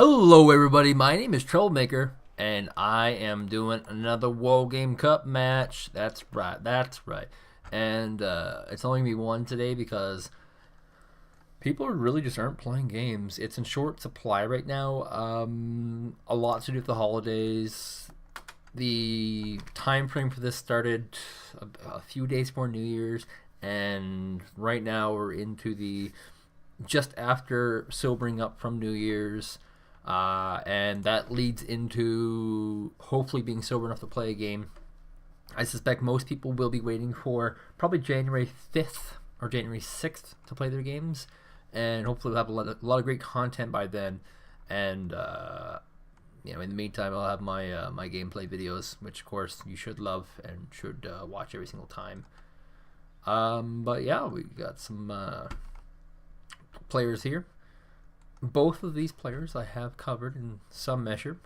Hello everybody, my name is Troublmaker, and I am doing another Wargame Cup match. That's right. And it's only going to be one today because people really just aren't playing games. It's in short supply right now. A lot to do with the holidays. The time frame for this started a few days before New Year's, and right now we're into the just after sobering up from New Year's. And that leads into hopefully being sober enough to play a game. I suspect most people will be waiting for probably January 5th or January 6th to play their games, and hopefully we'll have a lot of great content by then. And in the meantime, I'll have my my gameplay videos, which of course you should love and should watch every single time. But yeah, we got some players here. Both of these players I have covered in some measure.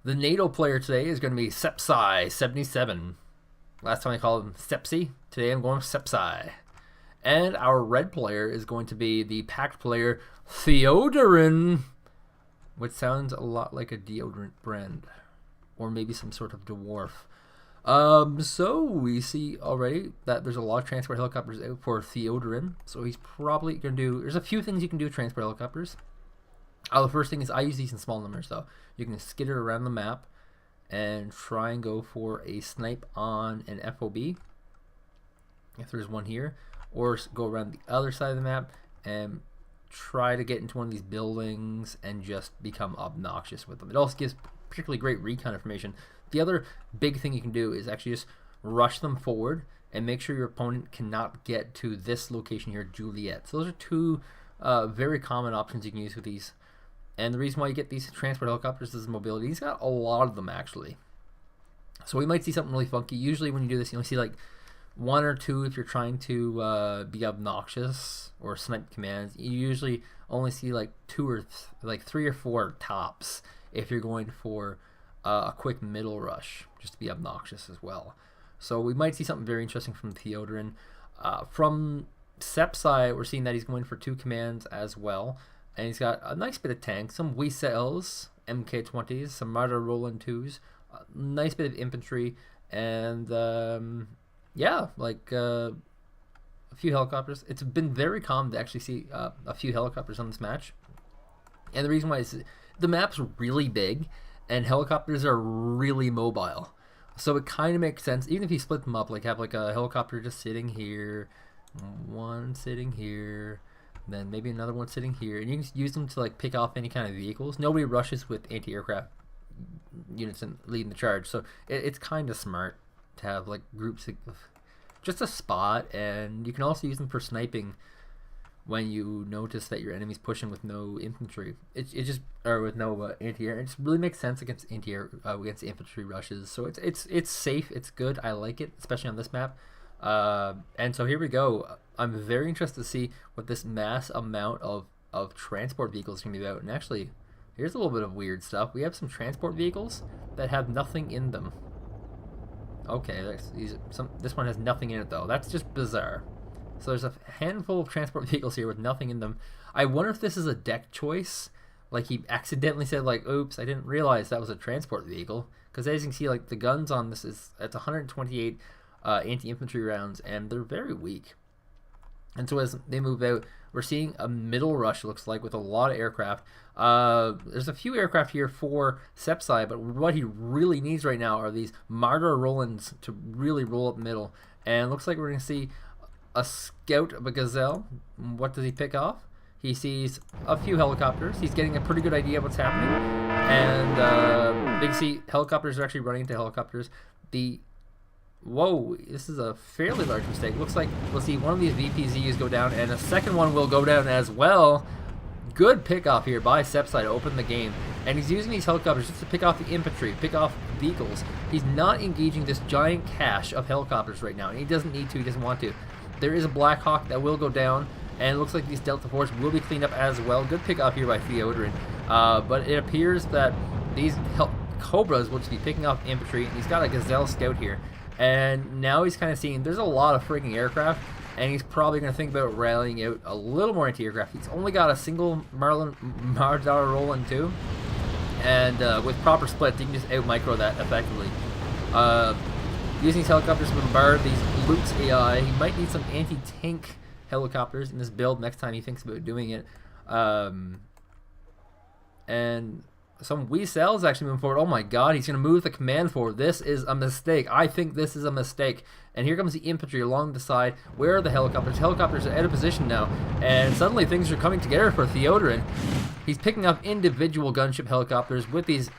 The NATO player today is going to be Sepsi77. Last time I called him Sepsi. Today I'm going with Sepsi. And our red player is going to be the pact player Theodurun, which sounds a lot like a deodorant brand, or maybe some sort of dwarf. So we see already that there's a lot of transport helicopters out for Theodurun. So he's probably going to do. There's a few things you can do with transport helicopters. The first thing is I use these in small numbers though. You can skitter around the map and try and go for a snipe on an FOB if there's one here, or go around the other side of the map and try to get into one of these buildings and just become obnoxious with them. It also gives particularly great recon information. The other big thing you can do is actually just rush them forward and make sure your opponent cannot get to this location here, Juliet. So those are two very common options you can use with these. And the reason why you get these transport helicopters is mobility. He's got a lot of them, actually. So we might see something really funky. Usually when you do this, you only see like one or two if you're trying to be obnoxious or snipe commands. You usually only see like three or four tops if you're going for a quick middle rush, just to be obnoxious as well. So we might see something very interesting from Theodurun. From Sepsi, we're seeing that he's going for two commands as well. And he's got a nice bit of tanks, some Wiesels, MK20s, some Marder Roland 2s, a nice bit of infantry, and a few helicopters. It's been very common to actually see a few helicopters on this match. And the reason why is the map's really big, and helicopters are really mobile. So it kind of makes sense, even if you split them up, like have like a helicopter just sitting here, one sitting here, then maybe another one sitting here, and you can use them to like pick off any kind of vehicles. Nobody rushes with anti-aircraft units and leading the charge, so it's kind of smart to have like groups of just a spot. And you can also use them for sniping when you notice that your enemy's pushing with no infantry. It just or with no anti-air. It just really makes sense against anti-air against infantry rushes. So it's safe. It's good. I like it, especially on this map. And so here we go. I'm very interested to see what this mass amount of transport vehicles can be about. And actually, here's a little bit of weird stuff. We have some transport vehicles that have nothing in them. Okay, this one has nothing in it though. That's just bizarre. So there's a handful of transport vehicles here with nothing in them. I wonder if this is a deck choice. Like he accidentally said like, oops, I didn't realize that was a transport vehicle. Because as you can see, like the guns on this it's 128 anti-infantry rounds, and they're very weak. And so as they move out, we're seeing a middle rush, looks like, with a lot of aircraft. There's a few aircraft here for Sepsi, but what he really needs right now are these Marder Rolands to really roll up middle. And it looks like we're going to see a scout of a Gazelle. What does he pick off? He sees a few helicopters. He's getting a pretty good idea of what's happening. And big C helicopters are actually running into helicopters. Whoa, this is a fairly large mistake. Looks like we'll see one of these VPZs go down, and a second one will go down as well. Good pickoff here by Sepsi to open the game. And he's using these helicopters just to pick off the infantry, pick off vehicles. He's not engaging this giant cache of helicopters right now, and he doesn't need to, he doesn't want to. There is a Black Hawk that will go down, and it looks like these Delta Force will be cleaned up as well. Good pickoff here by Theodurun. But it appears that these Cobras will just be picking off infantry, and he's got a Gazelle Scout here. And now he's kind of seeing there's a lot of freaking aircraft, and he's probably going to think about rallying out a little more anti-aircraft. He's only got a single Marder Roland 2, And with proper split, you can just out-micro that effectively. Using these helicopters to bombard these Luke's AI. He might need some anti-tank helicopters in this build next time he thinks about doing it. And some Wee cells actually moving forward. Oh my god, he's going to move the command forward. This is a mistake. I think this is a mistake. And here comes the infantry along the side. Where are the helicopters? Helicopters are out of position now. And suddenly things are coming together for Theodurun. He's picking up individual gunship helicopters with these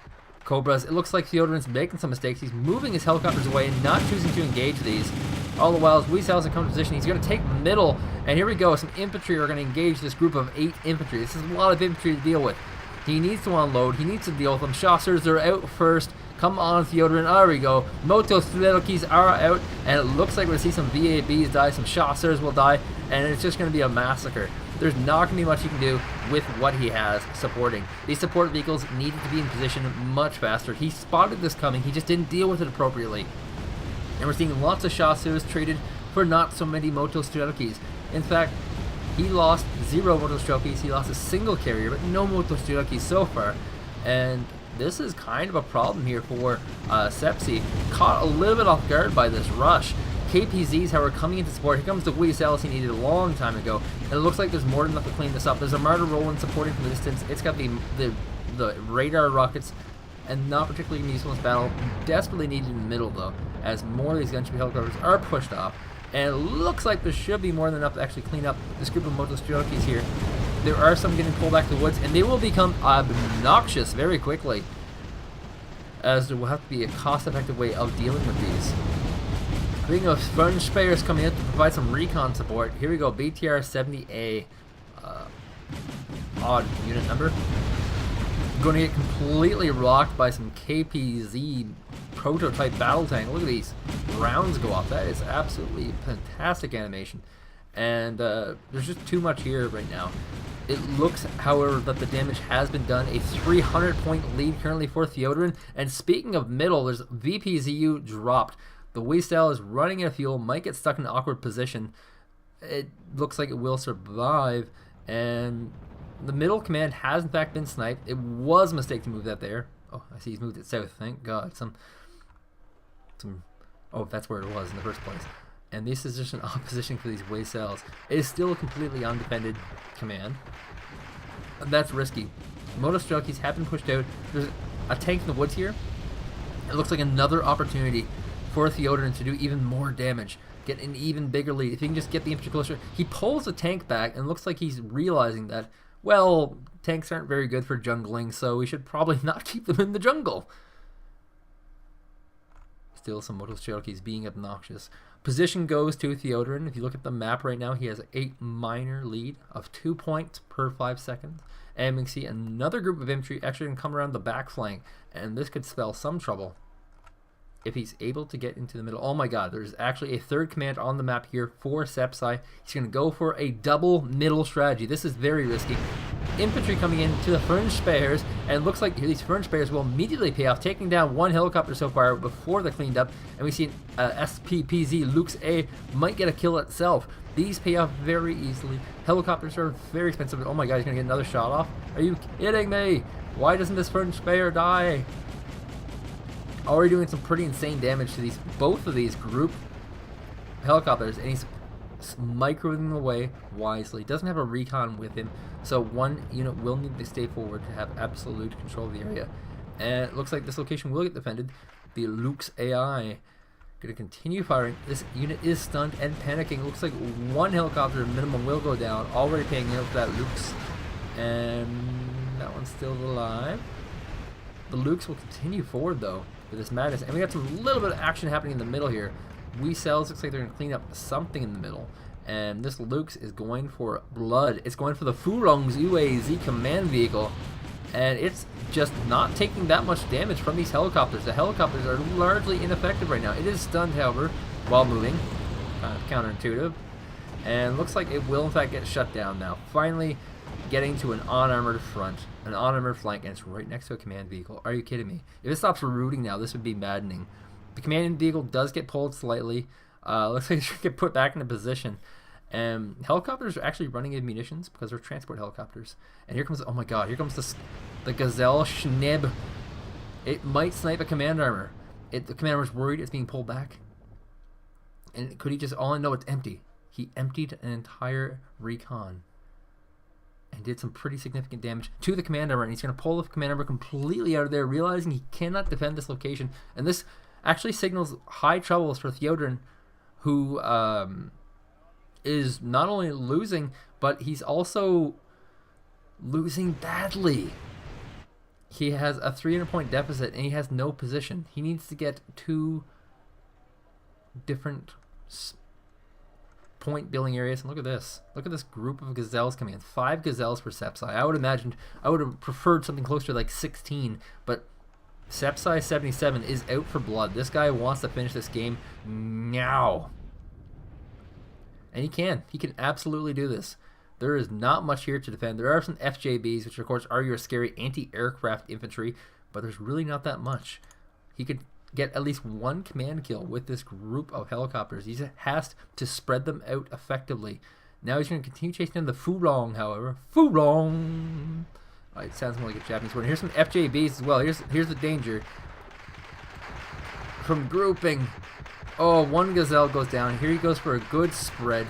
Cobras. It looks like Theodurun's making some mistakes. He's moving his helicopters away and not choosing to engage these. All the while, as Wee cells come to position, he's going to take middle. And here we go. Some infantry are going to engage this group of 8 infantry. This is a lot of infantry to deal with. He needs to unload. He needs to deal with them. Chasseurs are out first. Come on, Theodurun. There we go. Moto Strelokis are out. And it looks like we're going to see some VABs die. Some Chasseurs will die. And it's just going to be a massacre. There's not going to be much he can do with what he has supporting. These support vehicles needed to be in position much faster. He spotted this coming. He just didn't deal with it appropriately. And we're seeing lots of Chasseurs traded for not so many Moto Strelokis. In fact, he lost 0 Moto Strelokis. He lost a single carrier, but no Moto Strelokis so far. And this is kind of a problem here for Sepsi. Caught a little bit off guard by this rush. KPZs, however, coming into support. Here comes the Wee cells he needed a long time ago. And it looks like there's more than enough to clean this up. There's a Martyr Roland supporting from the distance. It's got the radar rockets, and not particularly useful in this battle. Desperately needed in the middle, though, as more of these gunship helicopters are pushed off. And it looks like there should be more than enough to actually clean up this group of Moto Strelokis here. There are some getting pulled back to the woods, and they will become obnoxious very quickly, as there will have to be a cost-effective way of dealing with these. Speaking of sponge spares coming in to provide some recon support, here we go, BTR-70A, odd unit number. Going to get completely rocked by some KPZ prototype battle tank. Look at these rounds go off. That is absolutely fantastic animation. And there's just too much here right now. It looks, however, that the damage has been done. A 300-point lead currently for Theodurun. And speaking of middle, there's VPZU dropped. The Wee cell is running out of fuel, might get stuck in an awkward position. It looks like it will survive. And the middle command has in fact been sniped. It was a mistake to move that there. Oh, I see he's moved it south. Thank God. Oh, that's where it was in the first place. And this is just an opposition for these Wee cells. It is still a completely undefended command. That's risky. Moto Strelokis have been pushed out. There's a tank in the woods here. It looks like another opportunity for Theodurun to do even more damage. Get an even bigger lead. If he can just get the infantry closer. He pulls the tank back and looks like he's realizing that, well, tanks aren't very good for jungling, so we should probably not keep them in the jungle. Still some Moto Strelokis being obnoxious. Position goes to Theodurun. If you look at the map right now, he has a minor lead of 2 points per 5 seconds. And we can see another group of infantry actually can come around the back flank, and this could spell some trouble if he's able to get into the middle. Oh my god, there's actually a third command on the map here for Sepsi. He's going to go for a double middle strategy. This is very risky. Infantry coming in to the fringe spares, and it looks like these fringe spares will immediately pay off, taking down 1 helicopter so far before they're cleaned up. And we see SPPZ Luke's A might get a kill itself. These pay off very easily. Helicopters are very expensive. Oh my god, he's going to get another shot off. Are you kidding me? Why doesn't this fringe spare die? Already doing some pretty insane damage to both of these group helicopters, and he's microing them away wisely. Doesn't have a recon with him, so one unit will need to stay forward to have absolute control of the area. And it looks like this location will get defended. The Luke's AI going to continue firing. This unit is stunned and panicking. It looks like 1 helicopter minimum will go down. Already paying out for that Luke's, and that one's still alive. The Lukes will continue forward though with this madness, and we got some little bit of action happening in the middle here. Wee cells looks like they're going to clean up something in the middle, and this Lukes is going for blood. It's going for the Furong's UAZ command vehicle, and it's just not taking that much damage from these helicopters. The helicopters are largely ineffective right now. It is stunned, however, while moving. Kind of counterintuitive, and looks like it will in fact get shut down now. Finally getting to an unarmored front, an unarmored flank, and it's right next to a command vehicle. Are you kidding me? If it stops rooting now, this would be maddening. The command vehicle does get pulled slightly. Looks like it should get put back into position. And helicopters are actually running out of munitions because they're transport helicopters. And here comes, oh my god, here comes the Gazelle Schnib. It might snipe a command armor. The command armor's worried it's being pulled back. And could he just, all I know, it's empty. He emptied an entire recon and did some pretty significant damage to the command armor. And he's going to pull the command armor completely out of there, realizing he cannot defend this location. And this actually signals high troubles for Theodurun, who is not only losing, but he's also losing badly. He has a 300-point deficit, and he has no position. He needs to get 2 different point building areas. And look at this. Look at this group of gazelles coming in. 5 gazelles for Sepsi. I would have preferred something closer to like 16, but Sepsi77 is out for blood. This guy wants to finish this game now. And he can. He can absolutely do this. There is not much here to defend. There are some FJBs, which of course are your scary anti-aircraft infantry, but there's really not that much. He could get at least 1 command kill with this group of helicopters. He just has to spread them out effectively. Now he's going to continue chasing down the Furong, however. Furong! Oh, it sounds more like a Japanese word. Here's some FJBs as well. Here's the danger. From grouping. Oh, 1 gazelle goes down. Here he goes for a good spread.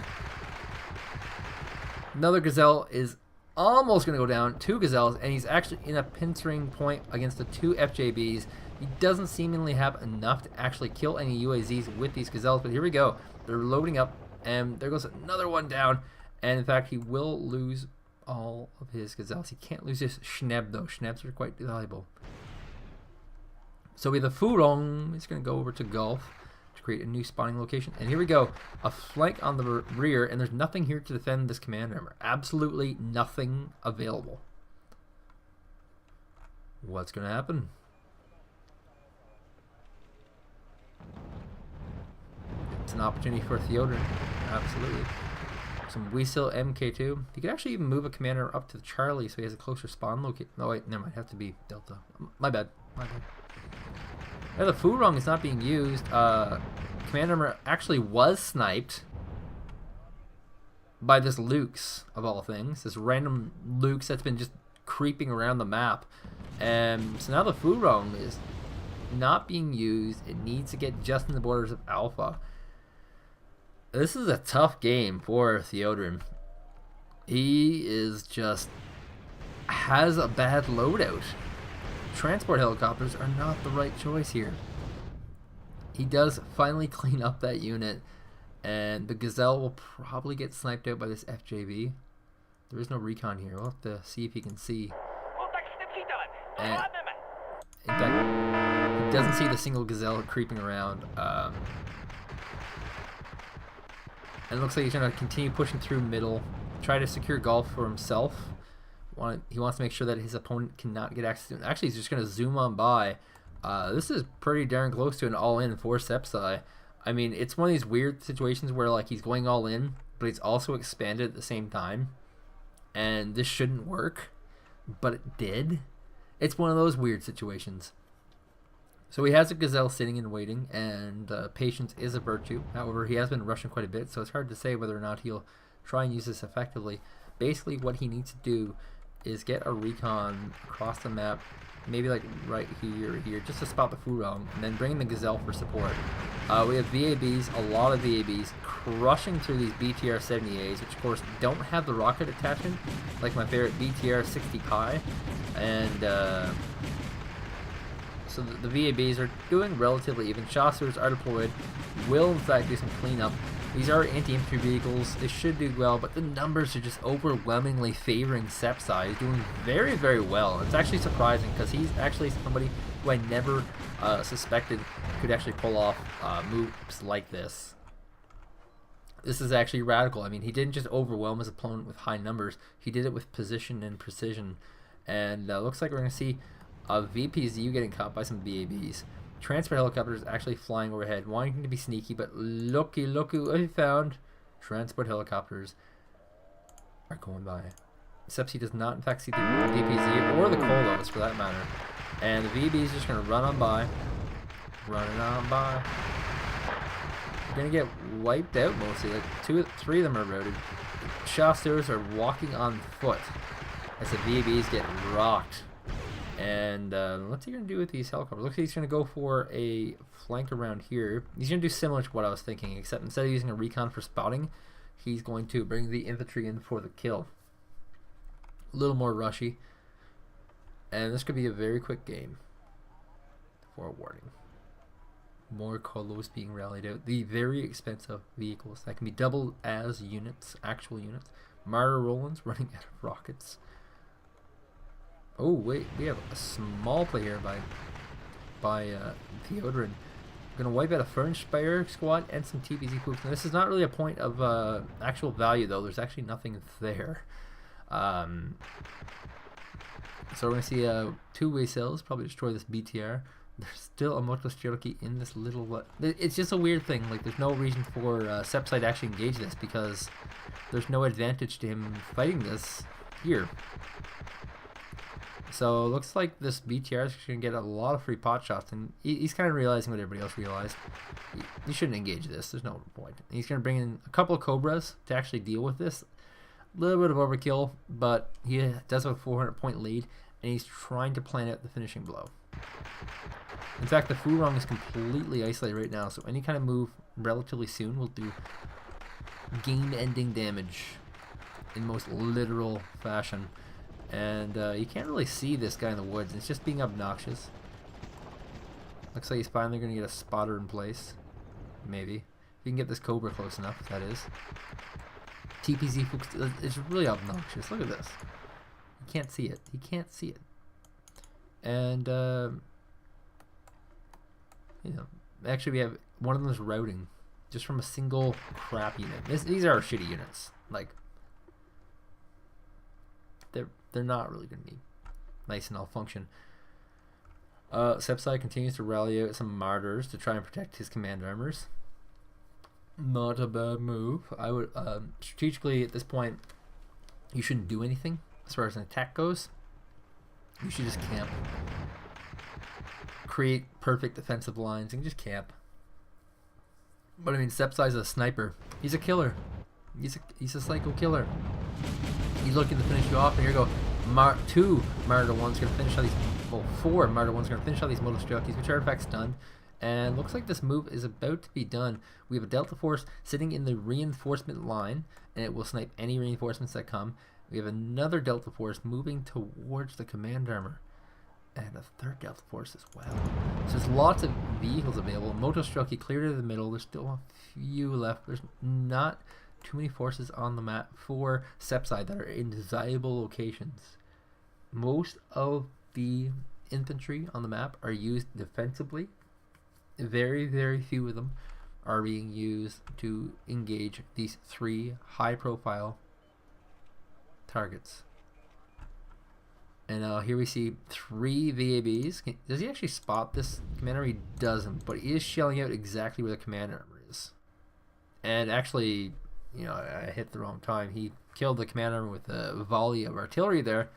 Another gazelle is almost going to go down. 2 gazelles, and he's actually in a pincering point against the 2 FJBs. He doesn't seemingly have enough to actually kill any UAZs with these gazelles, but here we go. They're loading up, and there goes another one down. And in fact, he will lose all of his gazelles. He can't lose his Schneb, though. Schnebs are quite valuable. So we have the Furong. He's going to go over to Gulf to create a new spawning location. And here we go. A flank on the rear, and there's nothing here to defend this command armor. Absolutely nothing available. What's going to happen? It's an opportunity for Theodurun. Absolutely. Some Weasel MK2. He could actually even move a commander up to Charlie so he has a closer spawn location. No, wait, never mind. Have to be Delta. My bad. My bad. Now the Furong is not being used. Command armor actually was sniped by this Luke's, of all things. This random Luke's that's been just creeping around the map. So now the Furong is not being used. It needs to get just in the borders of Alpha. This is a tough game for Theodurun. He is just has a bad loadout. Transport helicopters are not the right choice here. He does finally clean up that unit, and the Gazelle will probably get sniped out by this FJB. There is no recon here. We'll have to see if he can see. And in fact, he doesn't see the single Gazelle creeping around. And it looks like he's going to continue pushing through middle, try to secure Gulf for himself. He wants to make sure that his opponent cannot get access to him. Actually, he's just going to zoom on by. This is pretty darn close to an all-in for Sepsi. I mean, it's one of these weird situations where like he's going all in, but he's also expanded at the same time. And this shouldn't work, but it did. It's one of those weird situations. So he has a Gazelle sitting and waiting, and patience is a virtue. However, he has been rushing quite a bit, so it's hard to say whether or not he'll try and use this effectively. Basically, what he needs to do is get a recon across the map, maybe like right here or here, just to spot the Furong, and then bring in the Gazelle for support. We have VABs, a lot of VABs, crushing through these BTR-70As, which of course don't have the rocket attachment, like my favorite BTR-60 Pi, and so the VABs are doing relatively even. Chasseurs are deployed, will in fact do some cleanup. These are anti-infantry vehicles. They should do well, but the numbers are just overwhelmingly favoring Sepsi. He's doing very, very well. It's actually surprising because he's actually somebody who I never suspected could actually pull off moves like this. This is actually radical. I mean, he didn't just overwhelm his opponent with high numbers. He did it with position and precision. And looks like we're going to see a VPZU getting caught by some VABs. Transport helicopters actually flying overhead, wanting to be sneaky, but looky what we found. Transport helicopters are going by. Sepsi does not in fact see the VPZ or the Colos for that matter. And the VB is just going to run on by. Running on by. gonna get wiped out mostly. Like 3 of them are routed. Chasseurs are walking on foot as the VABs get rocked. And what's he gonna do with these helicopters? Looks like he's gonna go for a flank around here. He's gonna do similar to what I was thinking, except instead of using a recon for spotting, he's going to bring the infantry in for the kill. A little more rushy. And this could be a very quick game. Forewarning. More colos being rallied out. The very expensive vehicles that can be doubled as units, actual units. Martyr Rolands running out of rockets. Oh wait, we have a small play here by Theodurun. Gonna wipe out a Fernspire squad and some TPZ poops. Now, this is not really a point of actual value though. There's actually nothing there. So we're gonna see 2-way cells probably destroy this BTR. There's still a Moto Cherokee in this little... it's just a weird thing. Like, there's no reason for Sepsi to actually engage this because there's no advantage to him fighting this here. So it looks like this BTR is going to get a lot of free pot shots, and he's kind of realizing what everybody else realized. You shouldn't engage this. There's no point. He's going to bring in a couple of Cobras to actually deal with this. A little bit of overkill, but he does have a 400-point lead, and he's trying to plan out the finishing blow. In fact, the Furong is completely isolated right now, so any kind of move relatively soon will do game-ending damage in most literal fashion. And you can't really see this guy in the woods. It's just being obnoxious. Looks like he's finally going to get a spotter in place. Maybe. If you can get this Cobra close enough, that is. TPZ, it's really obnoxious. Look at this. You can't see it. He can't see it. And, you know, actually we have one of them is routing just from a single crap unit. These are shitty units. Like, they're not really going to be nice and all function. Sepsi continues to rally out some martyrs to try and protect his command armors. Not a bad move. I would strategically at this point, you shouldn't do anything as far as an attack goes. You should just camp. Create perfect defensive lines and just camp. But I mean, Sepsi's a sniper. He's a killer. He's a psycho killer. He's looking to finish you off, and here you go. 2 Martyr 1's going to finish all these. Well, 4 Martyr 1's going to finish all these Moto Jockeys, which are in fact stunned. And looks like this move is about to be done. We have a Delta Force sitting in the reinforcement line, and it will snipe any reinforcements that come. We have another Delta Force moving towards the command armor, and a 3rd Delta Force as well. So there's lots of vehicles available. Moto Jockey clear to the middle. There's still a few left. There's not too many forces on the map for Sepsi that are in desirable locations. Most of the infantry on the map are used defensively. Very, very few of them are being used to engage these 3 high-profile targets. And here we see 3 VABs. Does he actually spot this commander? He doesn't, but he is shelling out exactly where the command armor is. And actually, you know, I hit the wrong time. He killed the command armor with a volley of artillery there.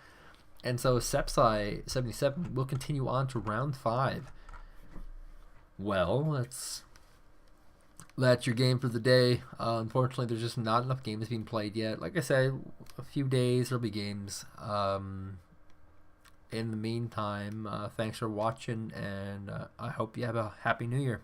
And so Sepsi77 will continue on to round 5. Well, that's your game for the day. Unfortunately, there's just not enough games being played yet. Like I said, a few days there'll be games. In the meantime, thanks for watching, and I hope you have a happy new year.